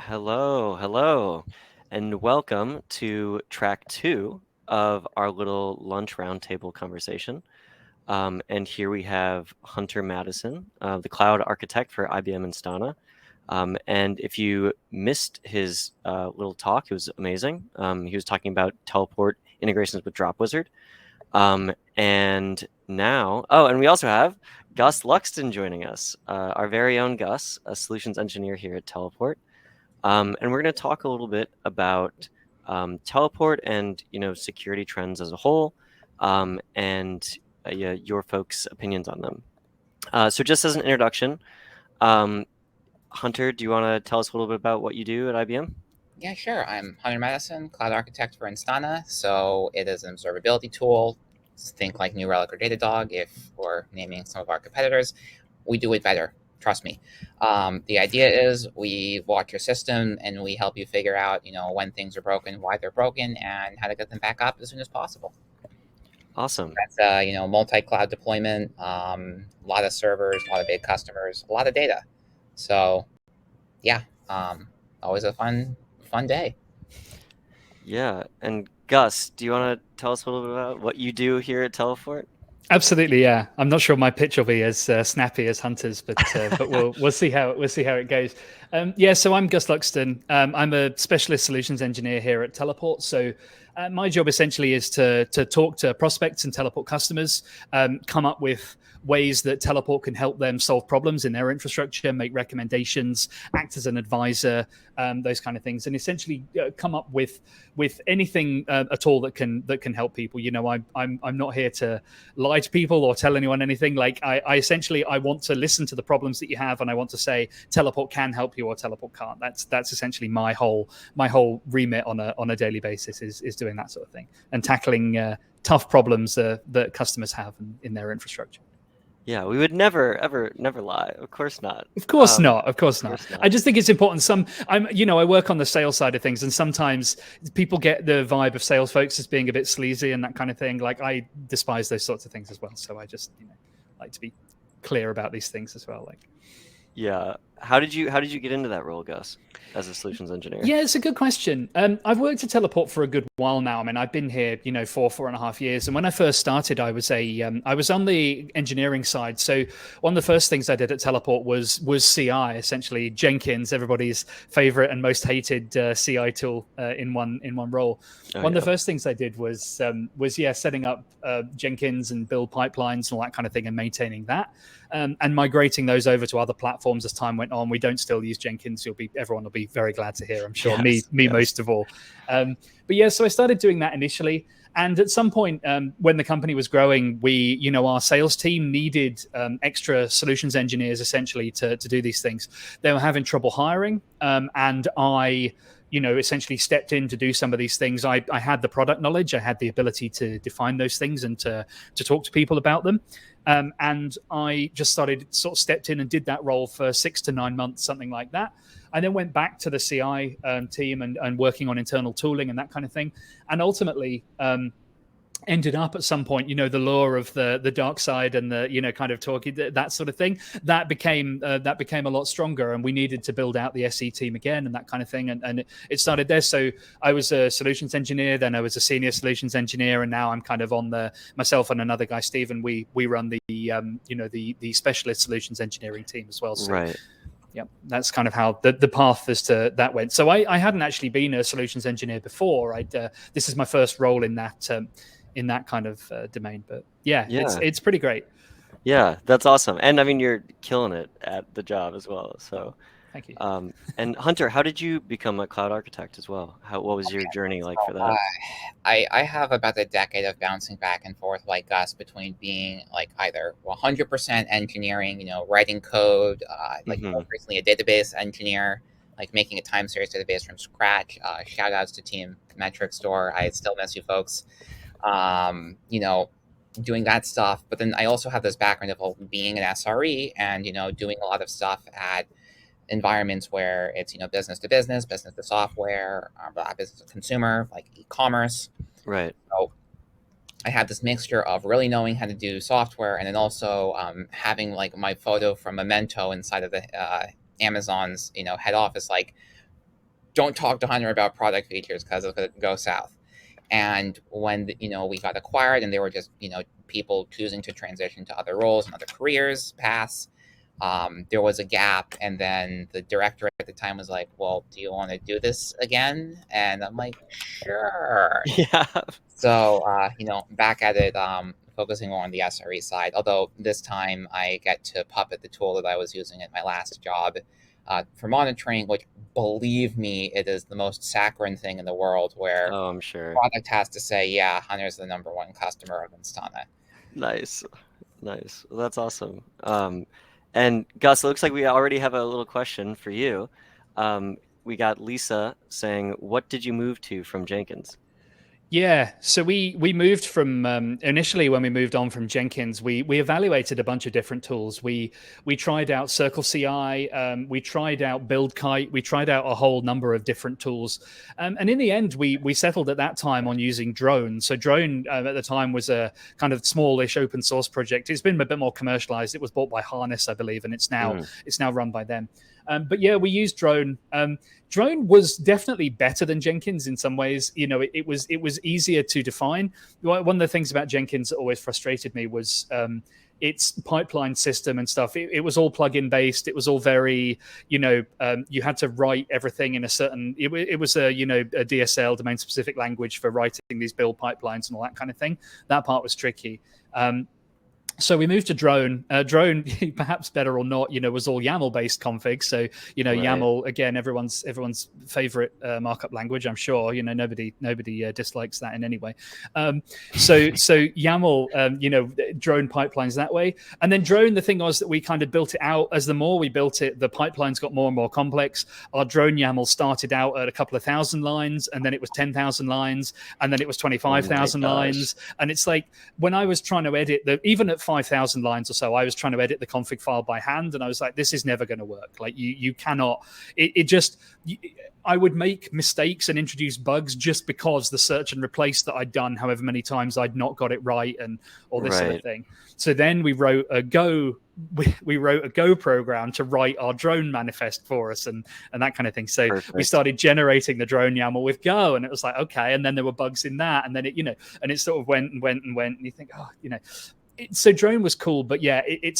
Hello, and welcome to track two of our little lunch roundtable conversation. And here we have Hunter Madison, the cloud architect for IBM Instana. And if you missed his little talk, it was amazing. He was talking about teleport integrations with Dropwizard. And now, and we also have Gus Luxton joining us, our very own Gus, a solutions engineer here at Teleport. And we're going to talk a little bit about teleport and security trends as a whole, and your folks' opinions on them. So just as an introduction, Hunter, do you want to tell us a little bit about what you do at IBM? Yeah, sure. I'm Hunter Madison, cloud architect for Instana. So it is an observability tool. Think like New Relic or Datadog. If we're naming some of our competitors, we do it better. Trust me. The idea is we watch your system and we help you figure out, when things are broken, why they're broken, and how to get them back up as soon as possible. Awesome. That's multi-cloud deployment, a lot of servers, a lot of big customers, a lot of data. So, yeah, always a fun day. Yeah. And Gus, do you want to tell us a little bit about what you do here at Teleport? Absolutely, yeah. I'm not sure my pitch will be as snappy as Hunter's, but we'll see how it goes. So I'm Gus Luxton. I'm a specialist solutions engineer here at Teleport. So my job essentially is to talk to prospects and Teleport customers, come up with ways that Teleport can help them solve problems in their infrastructure, make recommendations, act as an advisor, those kind of things, and essentially come up with anything at all that can help people. I'm not here to lie to people or tell anyone anything. Like I essentially want to listen to the problems that you have, and I want to say Teleport can help you or Teleport can't. That's essentially my whole remit on a daily basis is doing that sort of thing and tackling tough problems that customers have in their infrastructure. Yeah, we would never lie. Of course not. Of course not. I just think it's important. I work on the sales side of things, and sometimes people get the vibe of sales folks as being a bit sleazy and that kind of thing. Like I despise those sorts of things as well. So I just like to be clear about these things as well. Yeah. How did you get into that role, Gus, as a solutions engineer? Yeah, it's a good question. I've worked at Teleport for a good while now. I mean, I've been here, 4.5 years. And when I first started, I was on the engineering side. So one of the first things I did at Teleport was CI, essentially Jenkins, everybody's favorite and most hated CI tool in one role. One of the first things I did was setting up Jenkins and build pipelines and all that kind of thing and maintaining that. And migrating those over to other platforms as time went on. We don't still use Jenkins. Everyone will be very glad to hear, I'm sure. Yes. Me most of all. So I started doing that initially. And at some point, when the company was growing, our sales team needed extra solutions engineers essentially to do these things. They were having trouble hiring, and I essentially stepped in to do some of these things. I had the product knowledge, I had the ability to define those things and to talk to people about them. And I just stepped in and did that role for 6 to 9 months, something like that. I then went back to the CI team and working on internal tooling and that kind of thing. And ultimately, ended up at some point, the lure of the dark side and the, kind of talking, that sort of thing, that became a lot stronger, and we needed to build out the SE team again and that kind of thing. And it started there. So I was a solutions engineer, then I was a senior solutions engineer, and now I'm kind of on myself and another guy, Stephen, we run the specialist solutions engineering team as well. So, right. Yeah, that's kind of how the path as to that went. So I hadn't actually been a solutions engineer before. This is my first role in that kind of domain, but it's pretty great. Yeah, that's awesome. And I mean, you're killing it at the job as well. So thank you. And Hunter, how did you become a cloud architect as well? What was your journey like for that? I have about a decade of bouncing back and forth like Gus between being like either 100% engineering, writing code, recently a database engineer, like making a time series database from scratch. Shout outs to Team Metric Store. I still miss you folks. Doing that stuff. But then I also have this background of being an SRE and, doing a lot of stuff at environments where it's, business to business, business to software, business to consumer, like e-commerce. Right. So I have this mixture of really knowing how to do software and then also having like my photo from Memento inside of the Amazon's, head office, like don't talk to Hunter about product features because it could go south. And when we got acquired, and they were just people choosing to transition to other roles and other careers paths, there was a gap. And then the director at the time was like, "Well, do you want to do this again?" And I'm like, "Sure." Yeah. So back at it, focusing on the SRE side. Although this time I get to puppet the tool that I was using at my last job for monitoring, which, believe me, it is the most saccharine thing in the world, where Oh, I'm sure. product has to say, "Yeah, Hunter's the number one customer of Instana." Nice. Well, that's awesome. And Gus, it looks like we already have a little question for you. We got Lisa saying, "What did you move to from Jenkins?" Yeah, so we moved from initially when we moved on from Jenkins, we evaluated a bunch of different tools. We tried out Circle CI, we tried out BuildKite, we tried out a whole number of different tools, and in the end, we settled at that time on using Drone. So Drone at the time was a kind of smallish open source project. It's been a bit more commercialized. It was bought by Harness, I believe, and it's now run by them. But yeah, we used Drone. Drone was definitely better than Jenkins in some ways. It was easier to define. One of the things about Jenkins that always frustrated me was its pipeline system and stuff. It was all plugin based. It was all very, you had to write everything in a certain. It was a DSL, domain specific language for writing these build pipelines and all that kind of thing. That part was tricky. So we moved to Drone. Drone, perhaps better or not, was all YAML-based config. So, right. YAML, again, everyone's favorite markup language, I'm sure. Nobody dislikes that in any way. So YAML, Drone pipelines that way. And then Drone, the thing was that we kind of built it out. As the more we built it, the pipelines got more and more complex. Our Drone YAML started out at a couple of thousand lines, and then it was 10,000 lines, and then it was 25,000 lines. And it's like, when I was trying to edit, even at 5,000 lines or so, I was trying to edit the config file by hand, and I was like, this is never going to work. Like, you cannot, I would make mistakes and introduce bugs just because the search and replace that I'd done however many times I'd not got it right, and all this sort of thing. So then we wrote a Go program to write our Drone manifest for us, and that kind of thing. So we started generating the Drone YAML with Go, and it was like, okay. And then there were bugs in that, and then and it sort of went, and you think, so Drone was cool, but yeah, it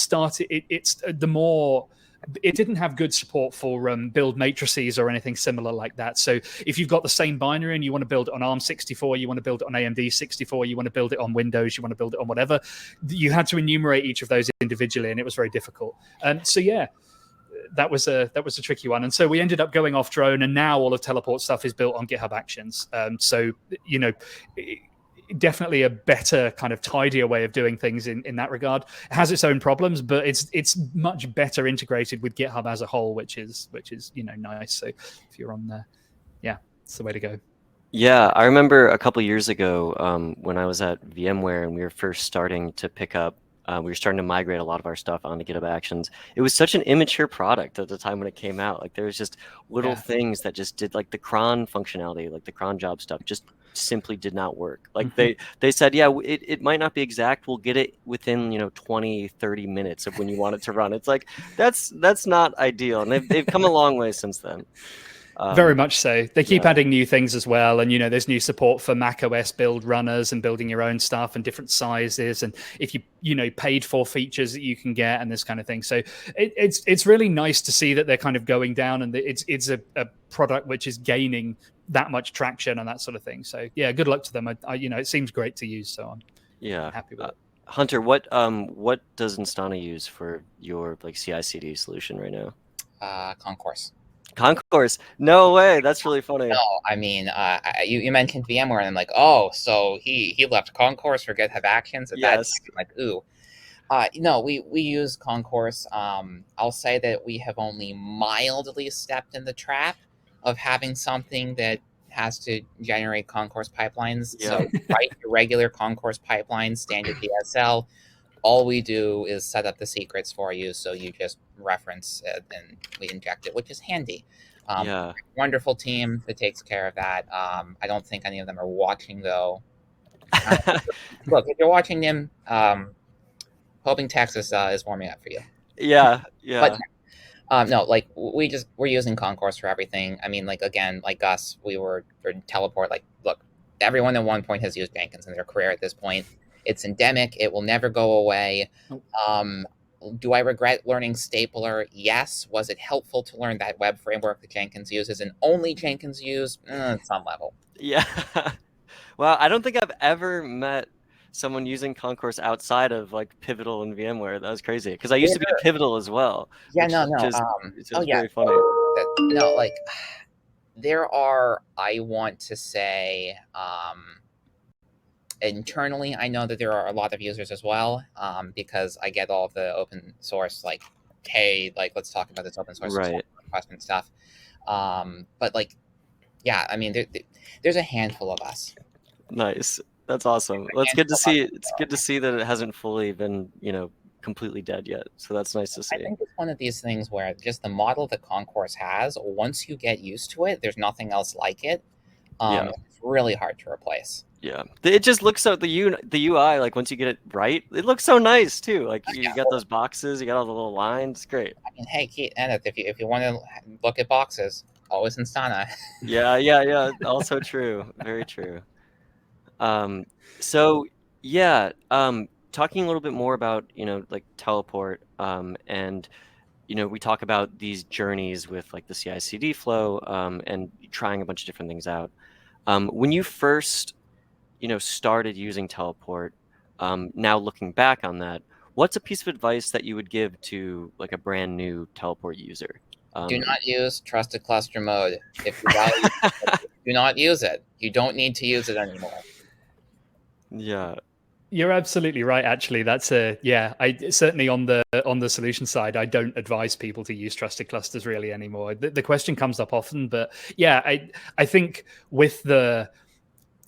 didn't have good support for build matrices or anything similar like that. So if you've got the same binary and you want to build it on ARM64, you want to build it on AMD 64, you want to build it on Windows, you want to build it on whatever, you had to enumerate each of those individually, and it was very difficult. So yeah, that was a tricky one. And so we ended up going off Drone, and now all of Teleport stuff is built on GitHub Actions. So definitely a better kind of tidier way of doing things in that regard. It has its own problems, but it's much better integrated with GitHub as a whole, which is nice. So if you're on there, yeah, it's the way to go. Yeah, I remember a couple years ago when I was at VMware and we were first starting to pick up. We were starting to migrate a lot of our stuff onto GitHub Actions. It was such an immature product at the time when it came out. Like, there was just little things that just did, like the cron functionality, like the cron job stuff, just simply did not work. Like they said, yeah, it might not be exact. We'll get it within 20, 30 minutes of when you want it to run. It's like, that's not ideal. And they've come a long way since then. Very much so. They keep adding new things as well, and there's new support for macOS build runners and building your own stuff and different sizes, and if you paid for features that you can get and this kind of thing. So it's really nice to see that they're kind of going down, and it's a product which is gaining that much traction and that sort of thing. So yeah, good luck to them. It seems great to use, so I'm happy with it. Hunter, what does Instana use for your CI/CD solution right now? Concourse. Concourse? No way. That's really funny. No, I mean, you mentioned VMware, and I'm like, oh, so he left Concourse for GitHub Actions. And yes. That's like, ooh. No, we use Concourse. I'll say that we have only mildly stepped in the trap of having something that has to generate Concourse pipelines. Yeah. So write your regular Concourse pipelines, standard DSL. All we do is set up the secrets for you, so you just reference it and we inject it, which is handy. Wonderful team that takes care of that. I don't think any of them are watching, though. Look, if you're watching them, hoping Texas is warming up for you. Yeah. No, like we're using Concourse for everything. I mean, like again, like Gus, we were for teleport. Like, look, everyone at one point has used Jenkins in their career at this point. It's endemic. It will never go away. Nope. Do I regret learning Stapler? Yes. Was it helpful to learn that web framework that Jenkins uses and only Jenkins used? At some level. Yeah. Well, I don't think I've ever met someone using Concourse outside of like Pivotal and VMware. That was crazy because I used to be at Pivotal as well. Yeah, which no. Just, it's just very funny. No, like there are, I want to say, internally, I know that there are a lot of users as well, because I get all of the open source, like, hey, like, let's talk about this open source Right. request and stuff. But like, yeah, I mean, there's a handful of us. Nice. That's awesome. Well, it's good to see. It's good to see that it hasn't fully been, completely dead yet. So that's nice to see. I think it's one of these things where just the model that Concourse has, once you get used to it, there's nothing else like it. Yeah. It's really hard to replace. Yeah, it just looks so the UI, like once you get it right, it looks so nice too. Like you got those boxes, you got all the little lines. It's great. I mean, hey, Kenneth, if you want to look at boxes, always Instana. Yeah. Also true. Very true. So yeah, talking a little bit more about, like teleport, and, we talk about these journeys with like the CI/CD flow, and trying a bunch of different things out. When you first, started using teleport, now looking back on that, what's a piece of advice that you would give to like a brand new teleport user? Do not use trusted cluster mode. If you value it, do not use it. You don't need to use it anymore. Yeah. You're absolutely right. Actually, that's I certainly on the solution side, I don't advise people to use trusted clusters really anymore. The question comes up often, but yeah, I think with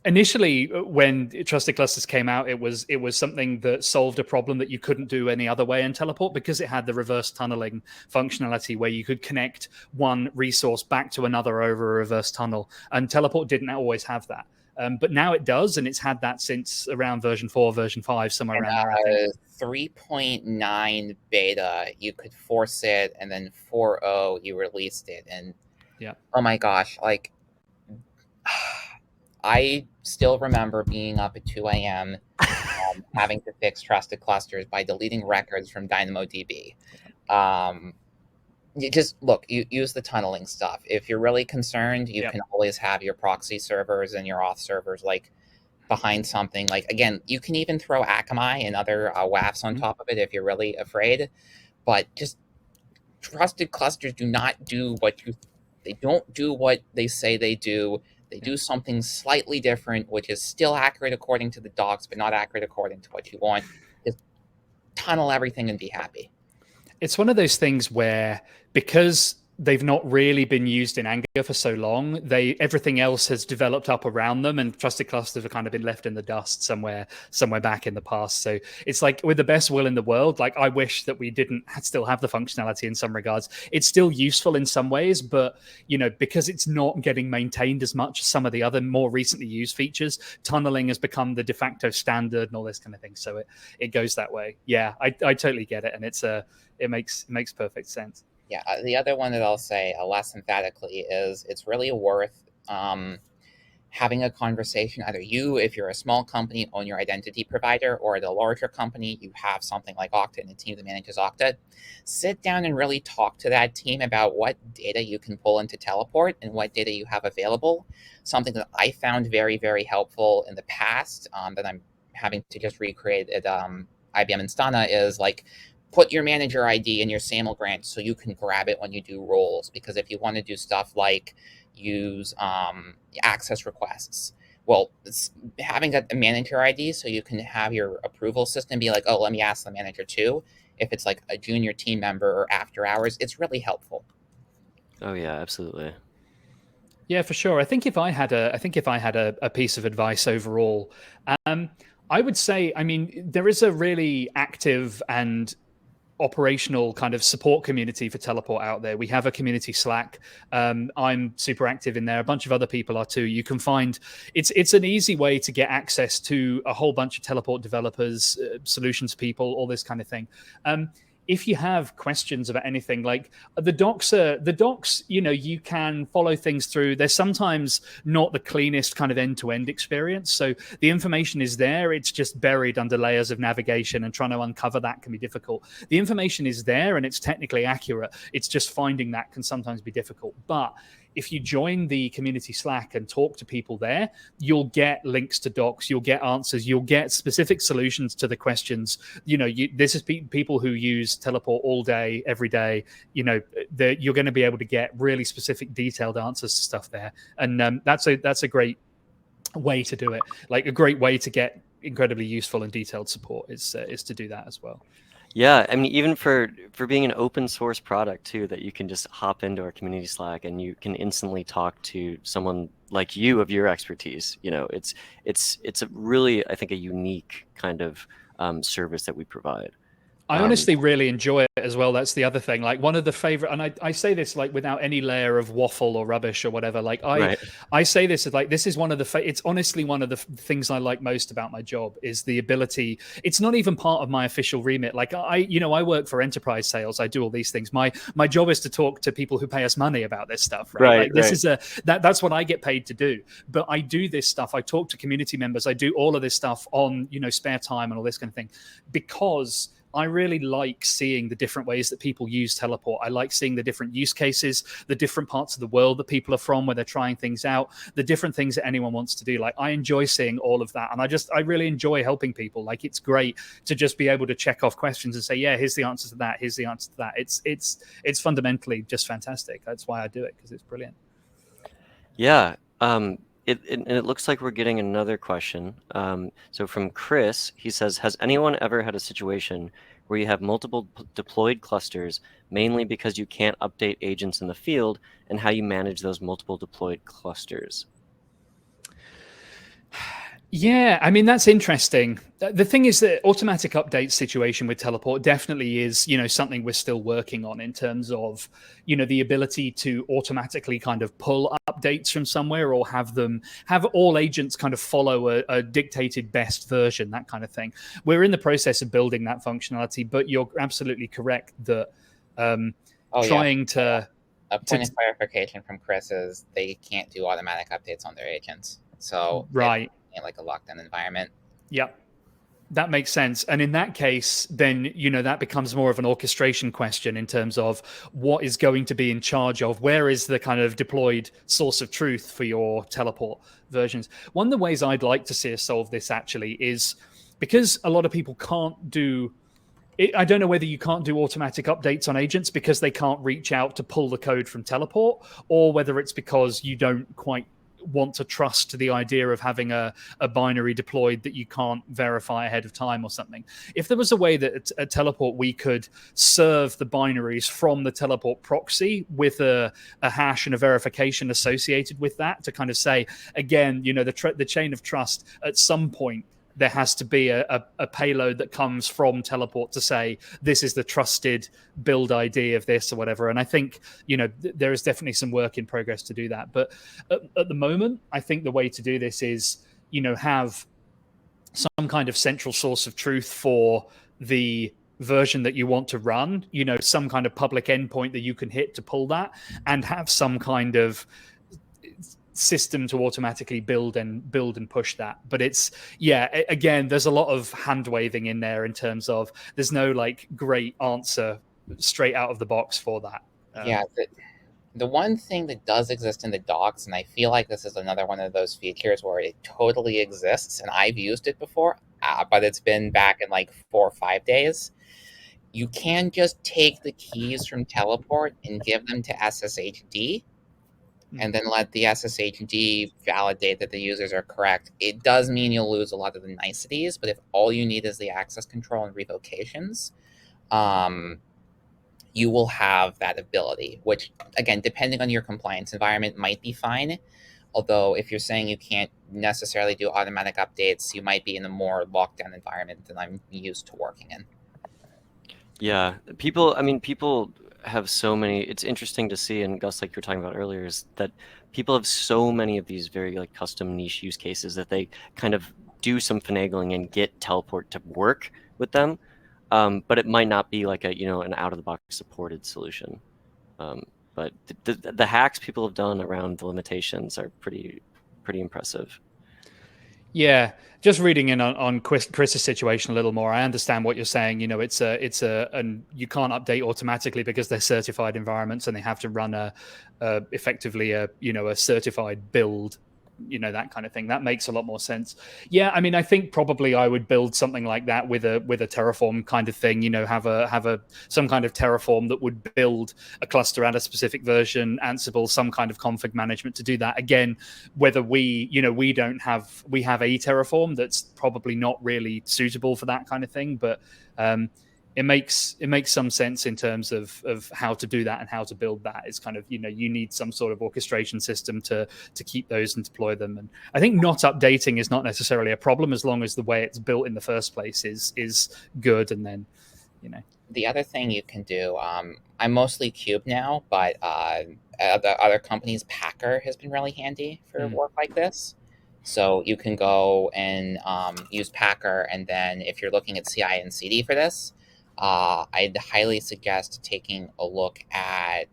initially when trusted clusters came out, it was something that solved a problem that you couldn't do any other way in teleport because it had the reverse tunneling functionality where you could connect one resource back to another over a reverse tunnel, and teleport didn't always have that. But now it does, and it's had that since around version 4, version 5, somewhere around there, I think. 3.9 beta, you could force it, and then 4.0, you released it. And yeah, oh my gosh, like, I still remember being up at 2 a.m. Having to fix trusted clusters by deleting records from DynamoDB. You just you use the tunneling stuff. If you're really concerned, you can always have your proxy servers and your auth servers like behind something. Like again, you can even throw Akamai and other WAFs on top of it if you're really afraid. But just trusted clusters do not do they don't do what they say they do. They do something slightly different, which is still accurate according to the docs, but not accurate according to what you want. Just tunnel everything and be happy. It's one of those things where because they've not really been used in anger for so long, everything else has developed up around them, and trusted clusters have kind of been left in the dust somewhere back in the past. So it's like, with the best will in the world, like I wish that we didn't still have the functionality in some regards. It's still useful in some ways, but because it's not getting maintained as much as some of the other more recently used features, tunneling has become the de facto standard and all this kind of thing. So it goes that way. Yeah, I totally get it, and it makes perfect sense. Yeah, the other one that I'll say less emphatically is it's really worth having a conversation. Either you, if you're a small company, own your identity provider, or at a larger company, you have something like Okta and a team that manages Okta. Sit down and really talk to that team about what data you can pull into Teleport and what data you have available. Something that I found very, very helpful in the past that I'm having to just recreate at IBM Instana is like, put your manager ID in your SAML grant so you can grab it when you do roles. Because if you want to do stuff like use access requests, well, having a manager ID so you can have your approval system be like, oh, let me ask the manager too. If it's like a junior team member or after hours, it's really helpful. Oh yeah, absolutely. Yeah, for sure. I think if I had a piece of advice overall, I would say, there is a really active and operational kind of support community for Teleport out there. We have a community Slack. I'm super active in there. A bunch of other people are too. You can find it's an easy way to get access to a whole bunch of Teleport developers, solutions people, all this kind of thing. if you have questions about anything, like the docs, you can follow things through. They're sometimes not the cleanest kind of end-to-end experience. So the information is there. It's just buried under layers of navigation, and trying to uncover that can be difficult. The information is there and it's technically accurate. It's just finding that can sometimes be difficult. But if you join the community Slack and talk to people there, you'll get links to docs, you'll get answers, you'll get specific solutions to the questions. This is people who use Teleport all day, every day. You're going to be able to get really specific, detailed answers to stuff there, and that's a great way to do it. Like a great way to get incredibly useful and detailed support is to do that as well. Yeah, I mean, even for being an open source product too, that you can just hop into our community Slack and you can instantly talk to someone like you of your expertise. It's a really, I think, a unique kind of service that we provide. I honestly really enjoy it as well. That's the other thing. Like one of the favorite, and I say this like without any layer of waffle or rubbish or whatever. Like I say this as like, this is one of it's honestly one of the things I like most about my job is the ability. It's not even part of my official remit. Like I work for enterprise sales. I do all these things. My job is to talk to people who pay us money about this stuff. Right. Like this is that's what I get paid to do. But I do this stuff. I talk to community members. I do all of this stuff on, spare time and all this kind of thing, because I really like seeing the different ways that people use Teleport. I like seeing the different use cases, the different parts of the world that people are from, where they're trying things out, the different things that anyone wants to do. Like I enjoy seeing all of that. And I really enjoy helping people. Like it's great to just be able to check off questions and say, yeah, here's the answer to that. Here's the answer to that. It's fundamentally just fantastic. That's why I do it, because it's brilliant. Yeah. It looks like we're getting another question. So from Chris, he says, has anyone ever had a situation where you have multiple deployed clusters, mainly because you can't update agents in the field, and how you manage those multiple deployed clusters? Yeah, I mean, that's interesting. The thing is that automatic update situation with Teleport definitely is, something we're still working on in terms of, the ability to automatically kind of pull updates from somewhere, or have all agents kind of follow a dictated best version, that kind of thing. We're in the process of building that functionality, but you're absolutely correct that trying to... A point of clarification from Chris is they can't do automatic updates on their agents. So right. Like a lockdown environment. Yep. That makes sense. And in that case, then, that becomes more of an orchestration question in terms of what is going to be in charge of, where is the kind of deployed source of truth for your Teleport versions. One of the ways I'd like to see us solve this actually is, because a lot of people can't do, I don't know whether you can't do automatic updates on agents because they can't reach out to pull the code from Teleport, or whether it's because you don't quite want to trust the idea of having a binary deployed that you can't verify ahead of time or something. If there was a way that at Teleport we could serve the binaries from the Teleport proxy with a hash and a verification associated with that, to kind of say, again, the chain of trust, at some point there has to be a payload that comes from Teleport to say, this is the trusted build ID of this or whatever. And I think, there is definitely some work in progress to do that. But at the moment, I think the way to do this is, have some kind of central source of truth for the version that you want to run, some kind of public endpoint that you can hit to pull that, and have some kind of system to automatically build and push that. But it's, again, there's a lot of hand waving in there in terms of there's no like great answer straight out of the box for that. The one thing that does exist in the docs, and I feel like this is another one of those features where it totally exists, and I've used it before, but it's been back in like 4 or 5 days. You can just take the keys from Teleport and give them to SSHD, and then let the SSHD validate that the users are correct. It does mean you'll lose a lot of the niceties, but if all you need is the access control and revocations, you will have that ability, which, again, depending on your compliance environment, might be fine. Although if you're saying you can't necessarily do automatic updates, you might be in a more lockdown environment than I'm used to working in. Yeah, people have so many. It's interesting to see, and Gus, like you were talking about earlier, is that people have so many of these very like custom niche use cases that they kind of do some finagling and get Teleport to work with them. but it might not be like an out-of-the-box supported solution. But the hacks people have done around the limitations are pretty impressive. Yeah, just reading in on Chris's situation a little more, I understand what you're saying. It's and you can't update automatically because they're certified environments and they have to run effectively a certified build, that kind of thing. That makes a lot more sense. Yeah, I mean, I think probably I would build something like that with a Terraform kind of thing. Have some kind of Terraform that would build a cluster at a specific version, Ansible, some kind of config management to do that. Again, whether we have a Terraform that's probably not really suitable for that kind of thing, but it makes some sense in terms of how to do that and how to build that. It's kind of, you need some sort of orchestration system to keep those and deploy them. And I think not updating is not necessarily a problem as long as the way it's built in the first place is good. And then, The other thing you can do, I'm mostly Cube now, but other companies, Packer has been really handy for work like this. So you can go and use Packer, and then if you're looking at CI and CD for this, I'd highly suggest taking a look at,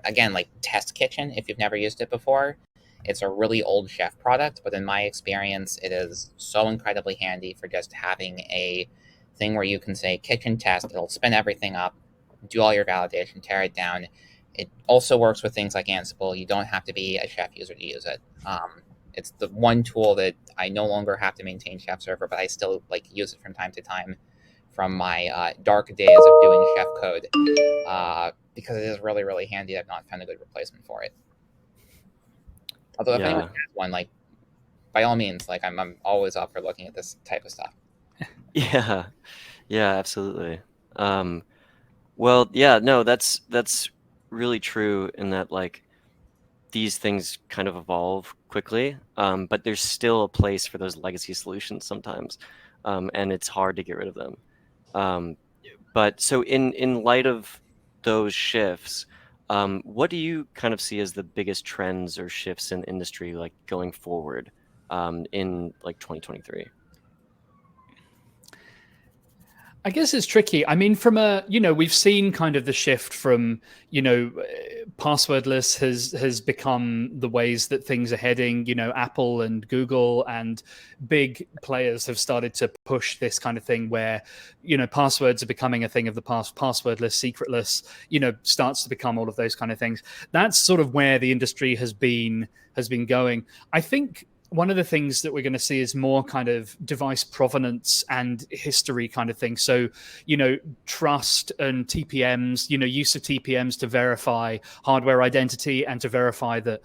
again, like Test Kitchen if you've never used it before. It's a really old Chef product, but in my experience, it is so incredibly handy for just having a thing where you can say kitchen test, it'll spin everything up, do all your validation, tear it down. It also works with things like Ansible. You don't have to be a Chef user to use it. It's the one tool that I no longer have to maintain Chef server, but I still use it from time to time from my dark days of doing Chef code because it is really, really handy. I've not found a good replacement for it. Although if anyone has one, by all means, I'm always up for looking at this type of stuff. Yeah, absolutely. Well, yeah, no, that's really true in that these things kind of evolve quickly, but there's still a place for those legacy solutions sometimes, and it's hard to get rid of them. But so in light of those shifts, what do you kind of see as the biggest trends or shifts in industry going forward in 2023? I guess it's tricky. I mean, from we've seen kind of the shift from, passwordless has become the ways that things are heading. Apple and Google and big players have started to push this kind of thing where, passwords are becoming a thing of the past. Passwordless, secretless, starts to become all of those kind of things. That's sort of where the industry has been going. I think one of the things that we're going to see is more kind of device provenance and history kind of thing. So, trust and TPMs, use of TPMs to verify hardware identity and to verify that,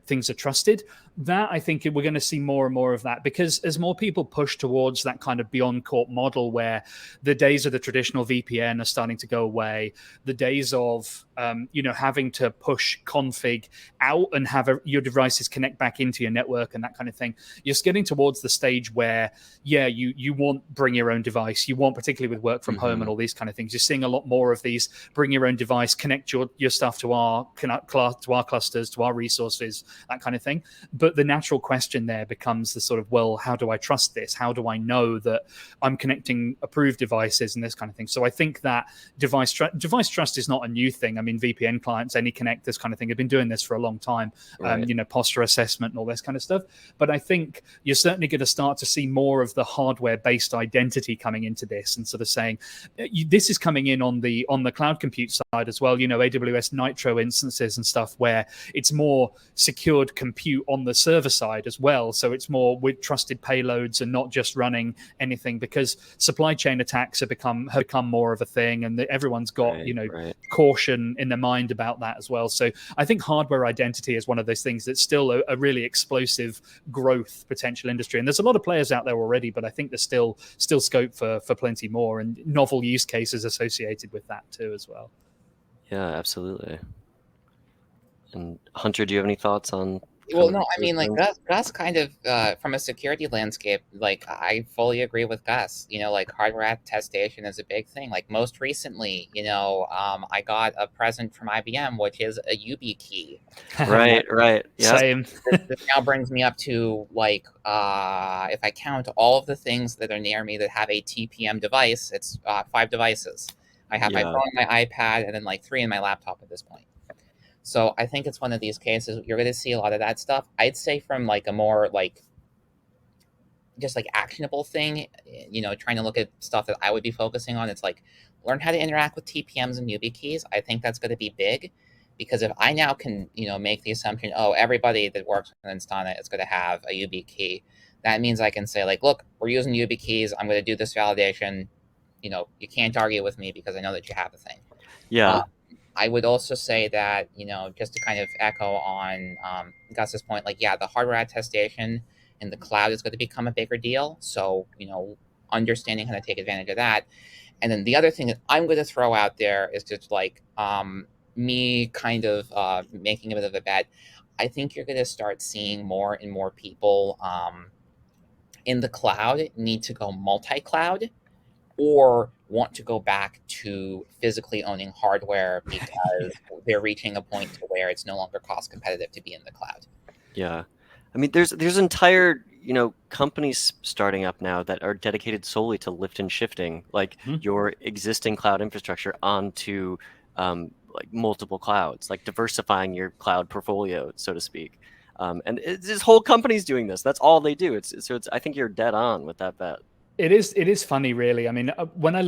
things are trusted. That I think we're going to see more and more of that, because as more people push towards that kind of beyond court model where the days of the traditional VPN are starting to go away, the days of having to push config out and have your devices connect back into your network and that kind of thing, you're getting towards the stage where you want bring your own device, you want, particularly with work from home and all these kind of things, you're seeing a lot more of these bring your own device, connect your stuff to our clusters, to our resources, that kind of thing. But the natural question there becomes the sort of, well, how do I trust this? How do I know that I'm connecting approved devices and this kind of thing? So I think that device trust is not a new thing. I mean, VPN clients, AnyConnect, this kind of thing, have been doing this for a long time, right. Posture assessment and all this kind of stuff. But I think you're certainly going to start to see more of the hardware-based identity coming into this and sort of saying, this is coming in on the cloud compute side as well, AWS Nitro instances and stuff where it's more secured compute on the server side as well. So it's more with trusted payloads and not just running anything, because supply chain attacks have become more of a thing, and everyone's got caution in their mind about that as well. So I think hardware identity is one of those things that's still a really explosive growth potential industry, and there's a lot of players out there already, but I think there's still scope for plenty more and novel use cases associated with that too as well. Yeah, absolutely. And Hunter, do you have any thoughts on Well, from no, I those mean, like lens? Gus kind of from a security landscape, like I fully agree with Gus. Like hardware attestation is a big thing. Like most recently, I got a present from IBM, which is a YubiKey. Right, right. Yep. Same. This now brings me up to like if I count all of the things that are near me that have a TPM device, it's 5 devices. I have my Yeah. phone, my iPad, and then like 3 in my laptop at this point. So I think it's one of these cases you're going to see a lot of that stuff. I'd say from like a more like just like actionable thing, trying to look at stuff that I would be focusing on. It's like learn how to interact with TPMs and YubiKeys. I think that's going to be big because if I now can, make the assumption, oh, everybody that works with Instana is going to have a YubiKey, that means I can say like, look, we're using YubiKeys. I'm going to do this validation. You can't argue with me because I know that you have the thing. Yeah. I would also say that, just to kind of echo on Gus's point, like, yeah, the hardware attestation in the cloud is going to become a bigger deal. So, understanding how to take advantage of that. And then the other thing that I'm going to throw out there is just like me kind of making a bit of a bet. I think you're going to start seeing more and more people in the cloud need to go multi-cloud or want to go back to physically owning hardware because they're reaching a point to where it's no longer cost competitive to be in the cloud. Yeah. I mean, there's entire, companies starting up now that are dedicated solely to lift and shifting like your existing cloud infrastructure onto like multiple clouds, like diversifying your cloud portfolio, so to speak. And this whole company's doing this. That's all they do. I think you're dead on with that bet. It is funny, really. I mean, when I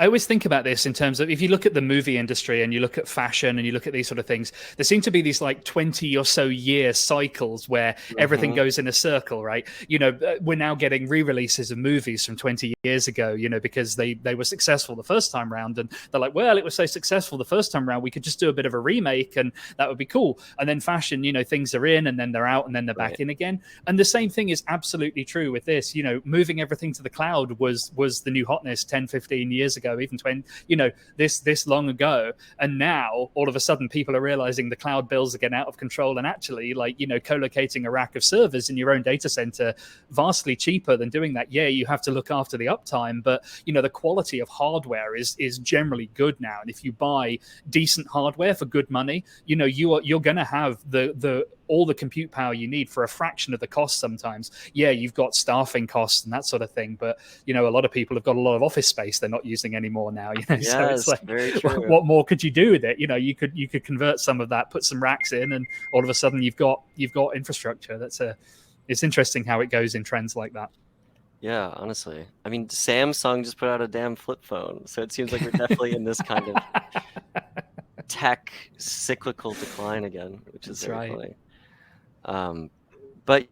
always think about this in terms of if you look at the movie industry and you look at fashion and you look at these sort of things, there seem to be these like 20 or so year cycles where everything goes in a circle, right? We're now getting re-releases of movies from 20 years ago, because they were successful the first time round. And they're like, well, it was so successful the first time round, we could just do a bit of a remake and that would be cool. And then fashion, things are in and then they're out and then they're back in again. And the same thing is absolutely true with this, moving everything to the cloud was the new hotness 10, 15 years ago, even 20, this long ago. And now all of a sudden people are realizing the cloud bills are getting out of control. And actually, like, co-locating a rack of servers in your own data center, vastly cheaper than doing that. Yeah, you have to look after the uptime, but the quality of hardware is generally good now. And if you buy decent hardware for good money, you're going to have the all the compute power you need for a fraction of the cost sometimes. Yeah, you've got staffing costs and that sort of thing, but a lot of people have got a lot of office space they're not using anymore now. Yes, so it's like, very true. what more could you do with it? You could convert some of that, put some racks in, and all of a sudden you've got infrastructure. It's interesting how it goes in trends like that. Yeah, honestly. I mean, Samsung just put out a damn flip phone, so it seems like we're definitely in this kind of tech cyclical decline again, which is very funny. But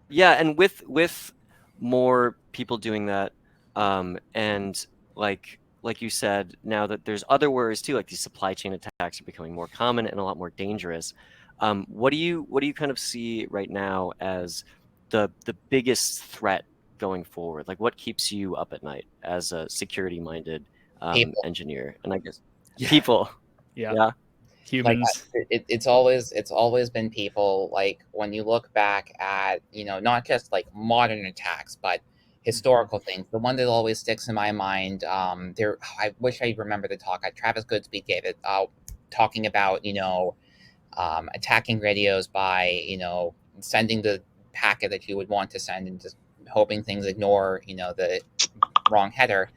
yeah, and with more people doing that, and like you said, now that there's other worries too, like these supply chain attacks are becoming more common and a lot more dangerous. What do you kind of see right now as the biggest threat going forward? Like, what keeps you up at night as a security minded engineer? And I guess people. Yeah. Humans. Like, it's always been people. Like when you look back at not just like modern attacks but historical things, the one that always sticks in my mind, I wish I remember the talk. Travis Goodspeed gave it, talking about attacking radios by sending the packet that you would want to send and just hoping things ignore the wrong header.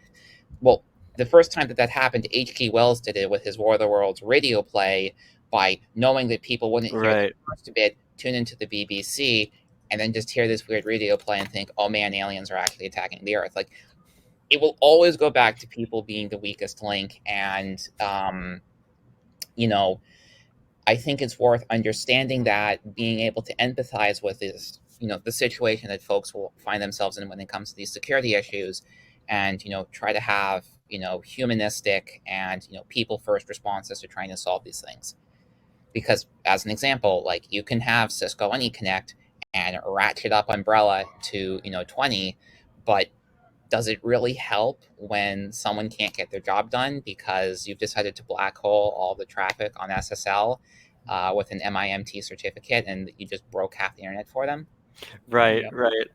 Well, the first time that happened, H.G. Wells did it with his War of the Worlds radio play by knowing that people wouldn't hear the first bit, tune into the BBC, and then just hear this weird radio play and think, oh man, aliens are actually attacking the Earth. Like, it will always go back to people being the weakest link. And, I think it's worth understanding that, being able to empathize with this, the situation that folks will find themselves in when it comes to these security issues, and try to have humanistic and people first responses to trying to solve these things. Because as an example, like you can have Cisco AnyConnect and ratchet up Umbrella to 20, but does it really help when someone can't get their job done because you've decided to black hole all the traffic on SSL with an MIMT certificate, and you just broke half the internet for them. Right, Yeah. right.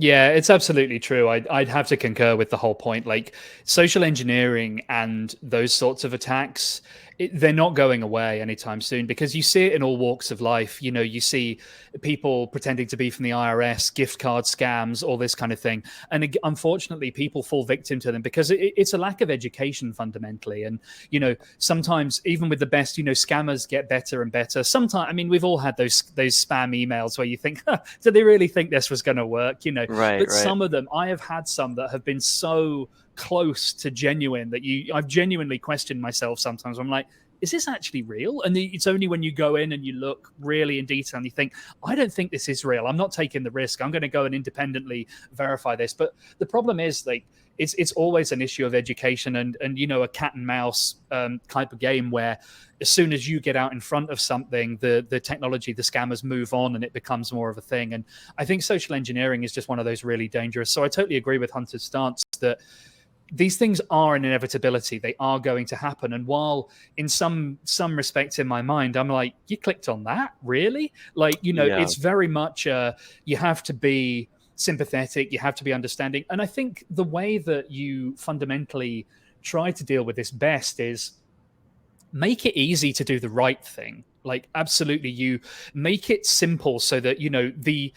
Yeah, it's absolutely true. I'd have to concur with the whole point. Like social engineering and those sorts of attacks, they're not going away anytime soon because you see it in all walks of life. You know, you see people pretending to be from the IRS, gift card scams, all this kind of thing. And unfortunately, people fall victim to them because it's a lack of education fundamentally. And, you know, sometimes even with the best, you know, scammers get better and better. Sometimes, I mean, we've all had those spam emails where you think, huh, did they really think this was going to work? You know, Right, but right. some of them, I have had some that have been so close to genuine that I've genuinely questioned myself sometimes. I'm like, is this actually real? And it's only when you go in and you look really in detail and you think, I don't think this is real. I'm not taking the risk. I'm going to go and independently verify this. But the problem is, like, it's always an issue of education and you know, a cat and mouse type of game where as soon as you get out in front of something, the technology, the scammers move on and it becomes more of a thing. And I think social engineering is just one of those really dangerous. So I totally agree with Hunter's stance that these things are an inevitability. They are going to happen. And while in some respects in my mind, I'm like, you clicked on that? Really? Like, you know, Yeah. it's very much you have to be sympathetic, you have to be understanding. And I think the way that you fundamentally try to deal with this best is make it easy to do the right thing. Like, absolutely, you make it simple so that, you know, the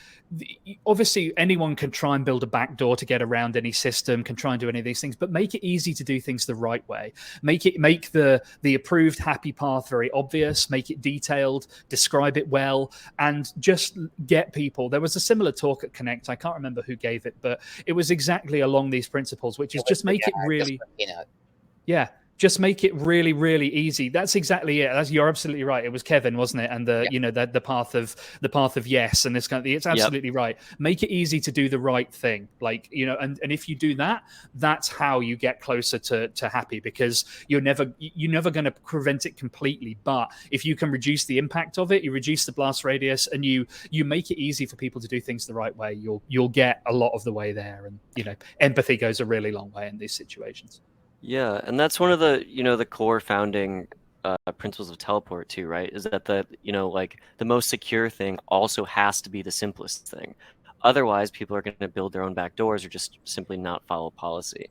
obviously anyone can try and build a backdoor to get around any system, can try and do any of these things, but make it easy to do things the right way. Make the approved happy path very obvious, make it detailed, describe it well, and just get people. There was a similar talk at Connect. I can't remember who gave it, but it was exactly along these principles, which is just make it really, yeah. Just make it really, really easy. That's exactly it. You're absolutely right. It was Kevin, wasn't it? And you know, the path of yes, and this kind of thing. It's absolutely right. Make it easy to do the right thing. Like, you know, and if you do that, that's how you get closer to happy, because you're never going to prevent it completely. But if you can reduce the impact of it, you reduce the blast radius, and you make it easy for people to do things the right way, you'll get a lot of the way there. And, you know, empathy goes a really long way in these situations. Yeah, and that's one of the, you know, the core founding principles of teleport too, right? Is that you know, like the most secure thing also has to be the simplest thing. Otherwise, people are going to build their own back doors or just simply not follow policy.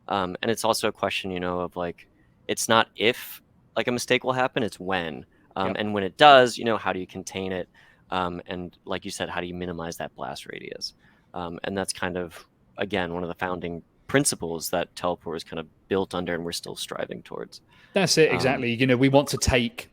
And it's also a question, you know, of like, it's not if like a mistake will happen, it's when. And when it does, you know, how do you contain it? And like you said, how do you minimize that blast radius? And that's kind of, again, one of the founding principles that teleport is kind of built under and we're still striving towards. That's it, exactly. You know, we want to take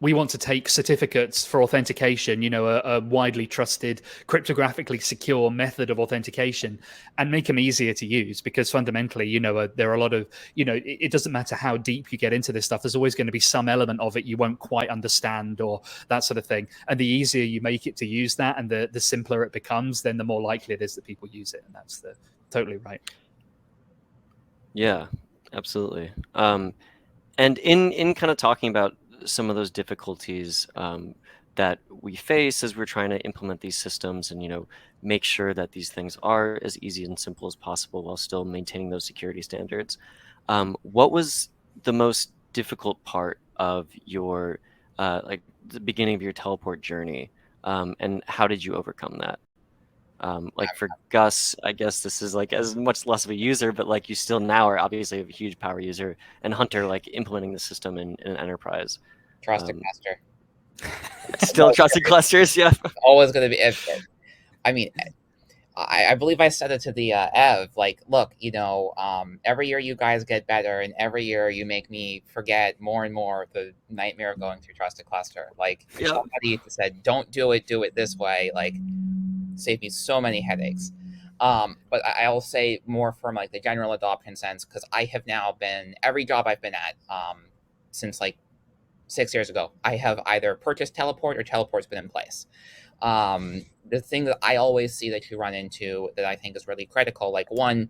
certificates for authentication, you know, a widely trusted, cryptographically secure method of authentication, and make them easier to use, because fundamentally, you know, there are a lot of, you know, it doesn't matter how deep you get into this stuff, there's always going to be some element of it you won't quite understand or that sort of thing. And the easier you make it to use that and the simpler it becomes, then the more likely it is that people use it. And that's totally right. Yeah, absolutely. And in kind of talking about some of those difficulties that we face as we're trying to implement these systems and, you know, make sure that these things are as easy and simple as possible while still maintaining those security standards. What was the most difficult part of your, like the beginning of your teleport journey? And how did you overcome that? Like for Gus, I guess this is like as much less of a user, but like you still now are obviously a huge power user, and Hunter like implementing the system in an enterprise. Trusted cluster. Still trusted clusters, yeah. Always going to be. I mean, I believe I said it to the Ev, like, look, you know, every year you guys get better, and every year you make me forget more and more the nightmare of going through trusted cluster. Like, somebody said, don't do it this way. Like, saved me so many headaches. But I'll say more from like the general adoption sense, because I have now been, every job I've been at since like 6 years ago, I have either purchased teleport or teleport's been in place. The thing that I always see that you run into that I think is really critical, like, one,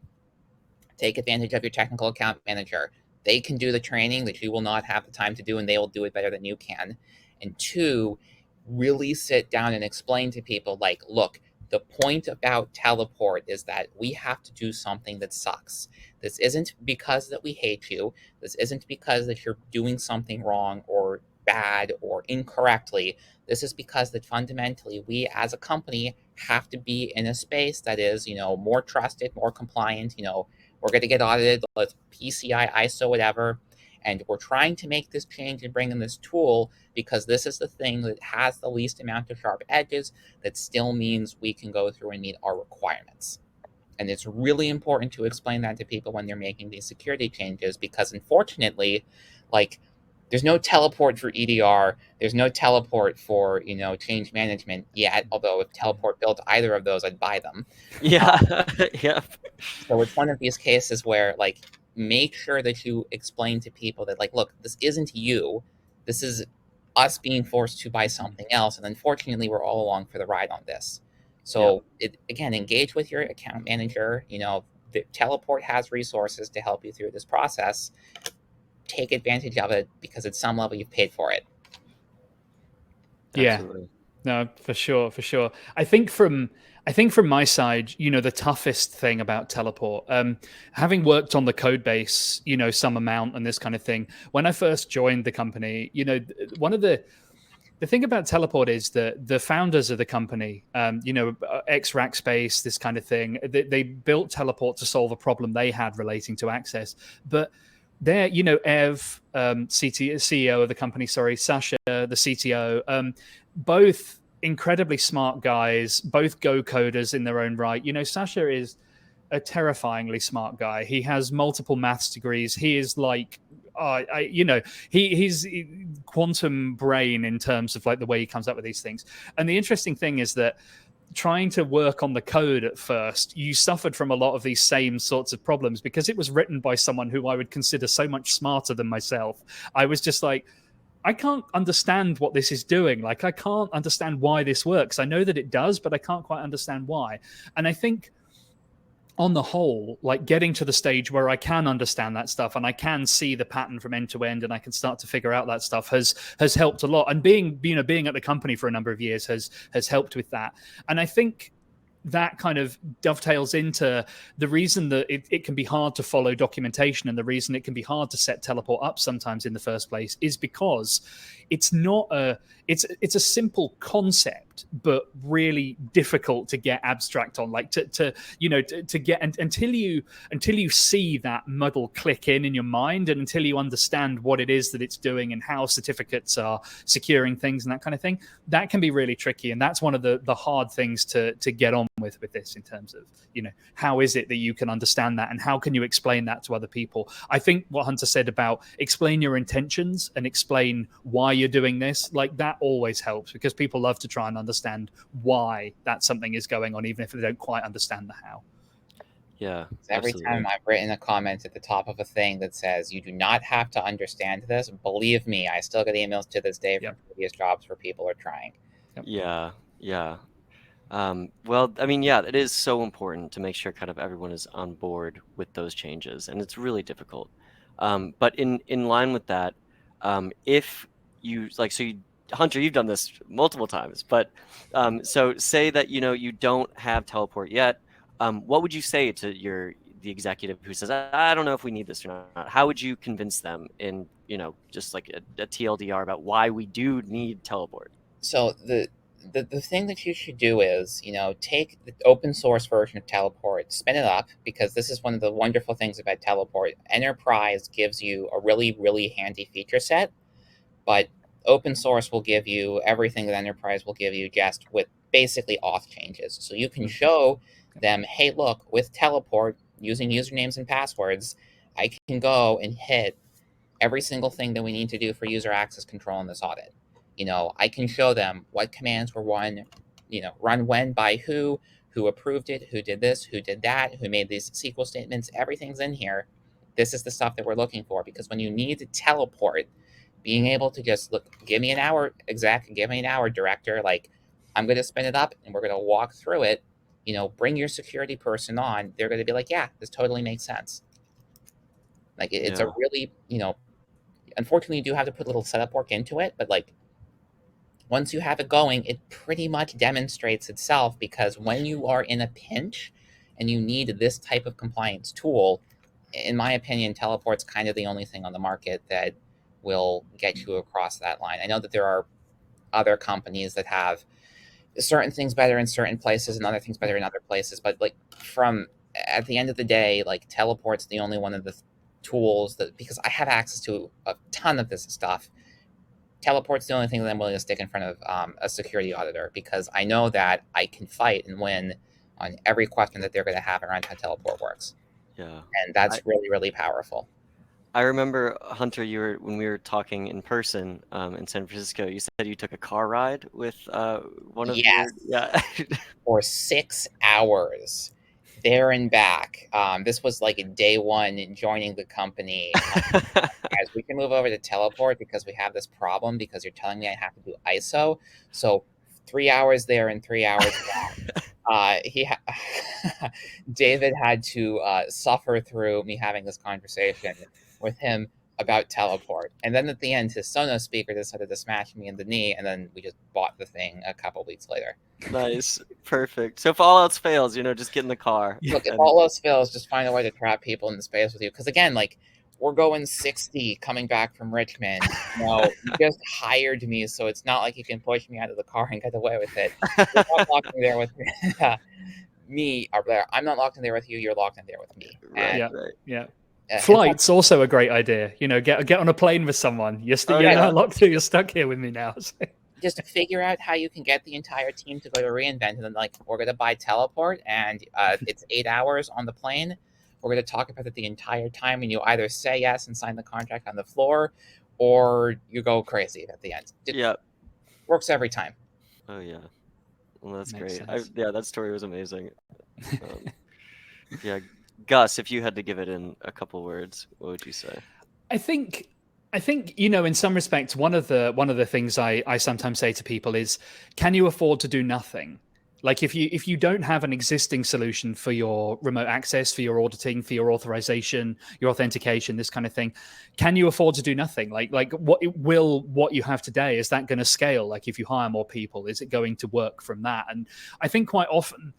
take advantage of your technical account manager. They can do the training that you will not have the time to do, and they will do it better than you can. And two, really sit down and explain to people, like, look, the point about teleport is that we have to do something that sucks. This isn't because that we hate you. This isn't because that you're doing something wrong or bad or incorrectly. This is because that fundamentally we as a company have to be in a space that is, more trusted, more compliant. We're going to get audited, let's PCI, ISO, whatever. And we're trying to make this change and bring in this tool because this is the thing that has the least amount of sharp edges that still means we can go through and meet our requirements. And it's really important to explain that to people when they're making these security changes, because unfortunately, like, there's no teleport for EDR, there's no teleport for, change management yet, although if teleport built either of those, I'd buy them. Yeah. Yeah. So it's one of these cases where, like, make sure that you explain to people that, like, look, this isn't you. This is us being forced to buy something else. And unfortunately, we're all along for the ride on this. So, again, engage with your account manager. The Teleport has resources to help you through this process. Take advantage of it because at some level you've paid for it. Yeah. Absolutely. No, for sure, for sure. I think from my side, the toughest thing about Teleport, having worked on the code base, some amount and this kind of thing, when I first joined the company, one of the thing about Teleport is that the founders of the company, ex-Rackspace, this kind of thing, they built Teleport to solve a problem they had relating to access. But they're, Ev, CEO of the company, Sasha, the CTO, both incredibly smart guys, both Go coders in their own right. Sasha is a terrifyingly smart guy. He has multiple maths degrees. He is like, he's quantum brain in terms of like the way he comes up with these things. And the interesting thing is that trying to work on the code at first, you suffered from a lot of these same sorts of problems because it was written by someone who I would consider so much smarter than myself. I was just like, I can't understand what this is doing. Like, I can't understand why this works. I know that it does, but I can't quite understand why. And I think on the whole, like getting to the stage where I can understand that stuff and I can see the pattern from end to end and I can start to figure out that stuff has helped a lot. And being at the company for a number of years has helped with that. And I think that kind of dovetails into the reason that it can be hard to follow documentation, and the reason it can be hard to set Teleport up sometimes in the first place is because it's a simple concept, but really difficult to get abstract on. Like to get until you see that model click in your mind, and until you understand what it is that it's doing and how certificates are securing things and that kind of thing, that can be really tricky. And that's one of the hard things to get on with this, in terms of, how is it that you can understand that and how can you explain that to other people? I think what Hunter said about explain your intentions and explain why you're doing this, like, that always helps, because people love to try and understand why that something is going on, even if they don't quite understand the how. Yeah. Every absolutely. time I've written a comment at the top of a thing that says you do not have to understand this, believe me, I still get emails to this day from previous jobs where people are trying. Yeah. Well, I mean, yeah, it is so important to make sure kind of everyone is on board with those changes, and it's really difficult. But in line with that, if you like, Hunter, you've done this multiple times, but so say that you don't have Teleport yet. What would you say to the executive who says, I don't know if we need this or not? How would you convince them in just like a TLDR about why we do need Teleport? So the thing that you should do is, take the open source version of Teleport, spin it up, because this is one of the wonderful things about Teleport. Enterprise gives you a really, really handy feature set, but open source will give you everything that Enterprise will give you, just with basically auth changes. So you can show them, hey, look, with Teleport, using usernames and passwords, I can go and hit every single thing that we need to do for user access control in this audit. I can show them what commands were run when by who approved it, who did this, who did that, who made these SQL statements. Everything's in here. This is the stuff that we're looking for, because when you need to Teleport, being able to just look, give me an hour, director, like, I'm going to spin it up and we're going to walk through it, bring your security person on. They're going to be like, yeah, this totally makes sense. Like, it's a really, unfortunately, you do have to put a little setup work into it, but like, once you have it going, it pretty much demonstrates itself, because when you are in a pinch and you need this type of compliance tool, in my opinion, Teleport's kind of the only thing on the market that will get you across that line. I know that there are other companies that have certain things better in certain places and other things better in other places, but like from at the end of the day, like teleport's the only one of the tools that, because I have access to a ton of this stuff, teleport's the only thing that I'm willing to stick in front of a security auditor, because I know that I can fight and win on every question that they're going to have around how teleport works. Yeah. And that's really, really powerful. I remember, Hunter, when we were talking in person in San Francisco, you said you took a car ride with one of Yes. yeah. For 6 hours there and back. This was like a day one joining the company. Guys, we can move over to teleport because we have this problem because you're telling me I have to do ISO. So 3 hours there and 3 hours back. David had to suffer through me having this conversation with him about teleport, and then at the end his Sonos speaker decided to smash me in the knee, and then we just bought the thing a couple weeks later. Nice. Perfect. So if all else fails, just get in the car. Look, if all else fails, just find a way to trap people in the space with you, because again, like, we're going 60 coming back from Richmond. You just hired me, so it's not like you can push me out of the car and get away with it. You're not locked in there with me up there. I'm not locked in there with you. You're locked in there with me. Right. Yeah. Flight's also a great idea. Get on a plane with someone. You're not locked in. You're stuck here with me now. Just figure out how you can get the entire team to go to reInvent, and then like, we're going to buy teleport, and it's 8 hours on the plane. We're going to talk about it the entire time, and you either say yes and sign the contract on the floor, or you go crazy at the end. Yeah, works every time. Oh yeah, well, that's great. That story was amazing. Yeah, Gus, if you had to give it in a couple words, what would you say? I think in some respects, one of the things I sometimes say to people is, can you afford to do nothing? Like, if you don't have an existing solution for your remote access, for your auditing, for your authorization, your authentication, this kind of thing, can you afford to do nothing? Like what you have today, is that going to scale? Like, if you hire more people, is it going to work from that? And I think quite often,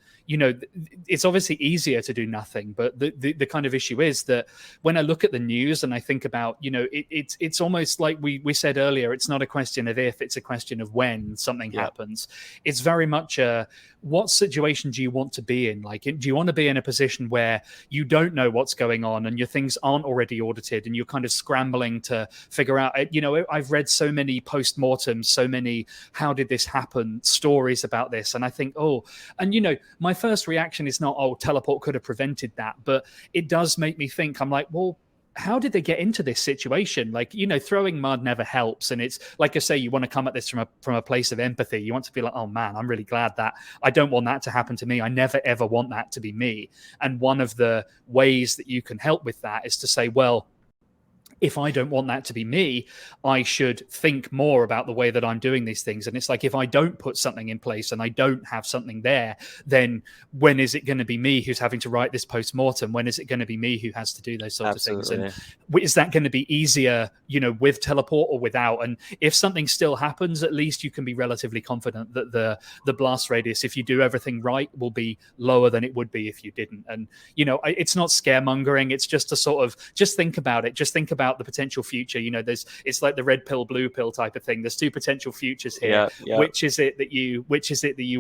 it's obviously easier to do nothing, but the kind of issue is that when I look at the news and I think about, it's almost like we said earlier, it's not a question of if, it's a question of when something happens. It's very much what situation do you want to be in? Like, do you want to be in a position where you don't know what's going on and your things aren't already audited and you're kind of scrambling to figure out, I've read so many post-mortems, so many how did this happen stories about this, and I think, my first reaction is not, teleport could have prevented that, but it does make me think. I'm like, well, how did they get into this situation? Like, throwing mud never helps. And it's like I say, you want to come at this from a place of empathy. You want to be like, oh man, I'm really glad that I don't want that to happen to me. I never, ever want that to be me. And one of the ways that you can help with that is to say, well, if I don't want that to be me, I should think more about the way that I'm doing these things. And it's like, if I don't put something in place and I don't have something there, then when is it going to be me who's having to write this post-mortem? When is it going to be me who has to do those sorts of things? And is that going to be easier, with teleport or without? And if something still happens, at least you can be relatively confident that the blast radius, if you do everything right, will be lower than it would be if you didn't. And, it's not scaremongering. It's just to sort of just think about it. Just think about the potential future. It's like the red pill, blue pill type of thing. There's two potential futures here. Yeah. Which is it that you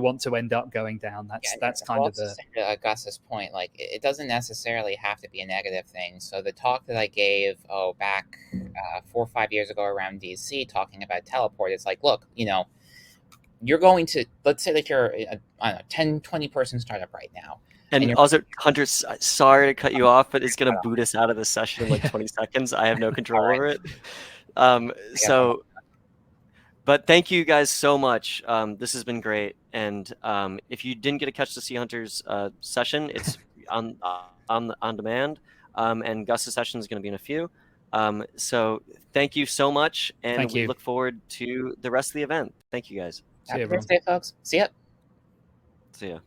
want to end up going down? That's kind of the Gus's point. Like, it doesn't necessarily have to be a negative thing. So the talk that I gave back 4 or 5 years ago around DC, talking about teleport, it's like, look, you're going to, let's say that you're a 10, 20 person startup right now. And also, Hunter, sorry to cut you off, but it's going to boot us out of the session in like 20 seconds. I have no control over it. But thank you guys so much. This has been great. And if you didn't get to catch the Sea Hunters session, it's on demand. And Gus's session is going to be in a few. So thank you so much. And we look forward to the rest of the event. Thank you guys. Happy Thursday, folks. See ya. See ya.